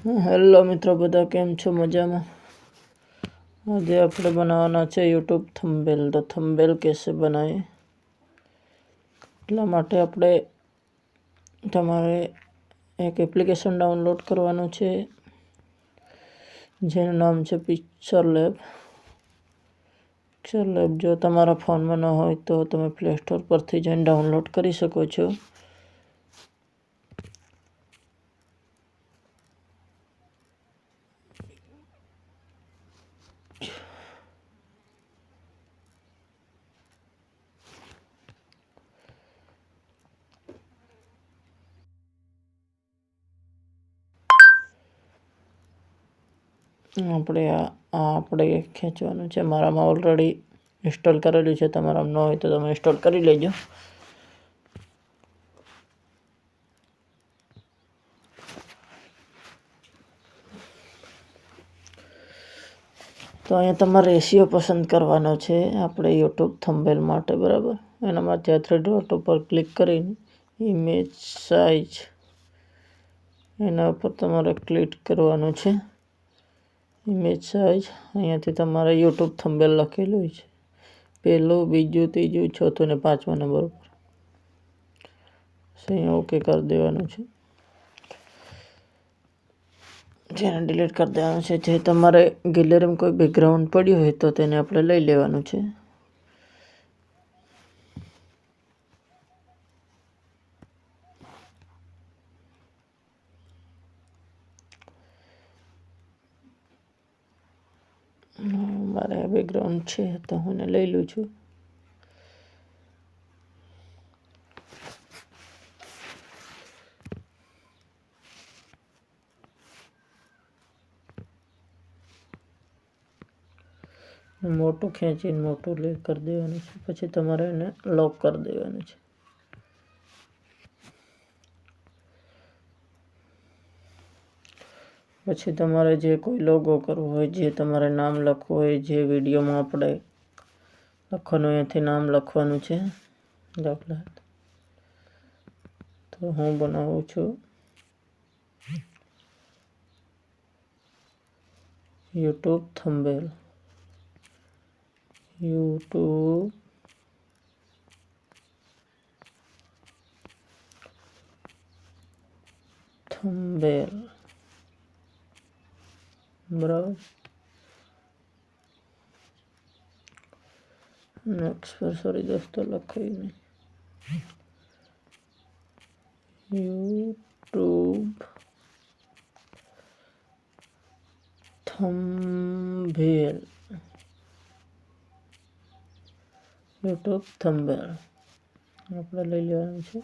Hello મિત્રો, બધા કેમ છો? મજામાં? આજે આપણે બનાવવાના છે યુટ્યુબ થંબનેલ। તો થંબનેલ कैसे બનાવીએ એટલા માટે આપણે તમારે એક એપ્લિકેશન ડાઉનલોડ કરવાનું છે જેનું નામ છે પિક્ચરલેબ। પિક્ચરલેબ જો તમારા ફોનમાં ન હોય તો તમે પ્લે સ્ટોર પરથી જઈને ડાઉનલોડ કરી શકો છો। આપણે ખેંચવાનું છે। મારામાં ઓલરેડી ઇન્સ્ટોલ કરેલું છે, તમારામાં ન હોય તો તમે ઇન્સ્ટોલ કરી લેજો। તો અહીંયા તમારે રેશિયો પસંદ કરવાનો છે આપણે યુટ્યુબ થંબનેલ માટે, બરાબર। એના માટે આ થ્રી ડોટ ઉપર ક્લિક કરીને ઇમેજ સાઇઝ એના ઉપર તમારે ક્લિક કરવાનું છે। ઇમેજ સાઇઝ અહીંયાથી તમારે યુટ્યુબ થંબનેલ લખેલું છે, પહેલું, બીજું, ત્રીજું, ચોથું ને 5મા નંબર ઉપર અહીંયા ઓકે કરી દેવાનું છે। જેને ડિલીટ કરી દેવાનું છે। જે તમારે ગેલેરીમાં કોઈ બેકગ્રાઉન્ડ પડ્યું હોય તો તેને આપણે લઈ લેવાનું છે। મારે બેકગ્રાઉન્ડ છે તો હું લઈ લઉં છું। મોટું ખેંચીને મોટું કરી દેવાનું છે, પછી તમારે એને લોક કરી દેવાનું છે। પછી તમારે જે કોઈ લોગો કરવો હોય, જે તમારે નામ લખવું હોય, જે વિડીયોમાં આપણે લખવાનું અહીંયાથી નામ લખવાનું છે। દાખલા તો હું બનાવું છું યુટ્યુબ થંબનેલ। યુટ્યુબ થંબનેલ, બરાબર। નેક્સ્ટ પર સોરી દોસ્તો લખાયું નહીં, યુટ્યુબ થંબનેલ, યુટ્યુબ થંબનેલ આપણે લઈ લેવાનું છે।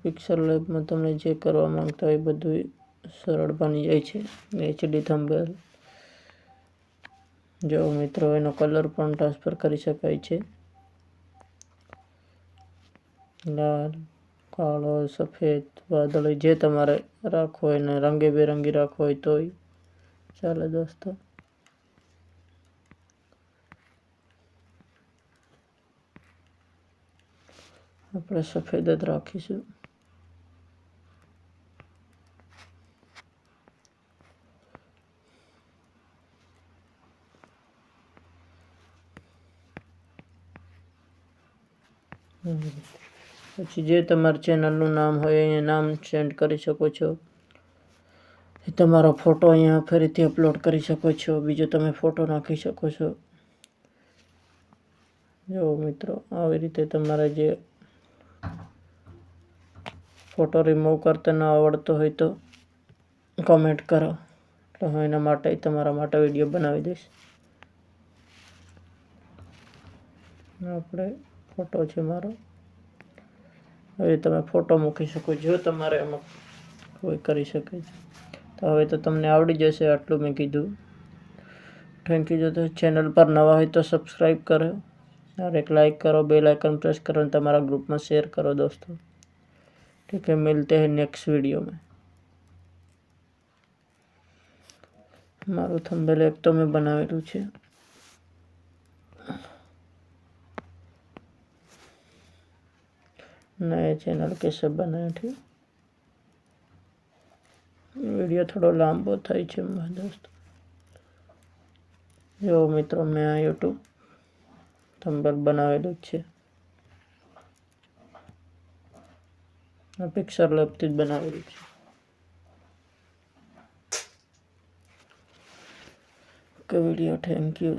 પિક્ચરલેબમાં તમે જે કરવા માંગતા હોય બધું સરળ બની જાય છે। એચડી થંબનેલ જો મિત્રો એનો કલર પણ ટ્રાન્સફર કરી શકાય છે, લાલ, કાળો, સફેદ, વાદળી, જે તમારે રાખવો હોય ને રંગબેરંગી રાખવો હોય તોય ચાલે દોસ્તો। આપણે સફેદ જ રાખીશું। પછી જે તમારા ચેનલનું નામ હોય અહીંયા નામ સેન્ડ કરી શકો છો। તમારો ફોટો અહીંયા ફરીથી અપલોડ કરી શકો છો, બીજો તમે ફોટો નાખી શકો છો। જો મિત્રો આવી રીતે તમારે જે ફોટો રિમૂવ કરતા ન આવડતો હોય તો કમેન્ટ કરો, તો હું એના માટે તમારા માટે વિડીયો બનાવી દઈશ। આપણે ફોટો છે મારો, હવે તમે ફોટો મૂકી શકો, જો તમારે એમાં કોઈ કરી શકે છે। તો હવે તો તમને આવડી જશે, આટલું મેં કીધું। Thank you. જો તો ચેનલ પર નવા હોય તો સબસ્ક્રાઈબ કરો और एक लाइक करो, बेल आइकन प्रेस करो, तुम्हारा ग्रुप में शेयर करो दोस्तों। ठीक है, मिलते हैं नेक्स्ट वीडियो में। मारू थंबनेल एक तो मैं बनावेलू છે, नए चैनल कैसे बनाए थे। વિડીયો થોડો લાંબો થાય છે મારા દોસ્તો. જો મિત્રો, મેં આ યુટ્યુબ થંબનેલ બનાવેલું જ છે. આ પિક્ચર લેબથી જ બનાવેલું છે. Okay video, thank you.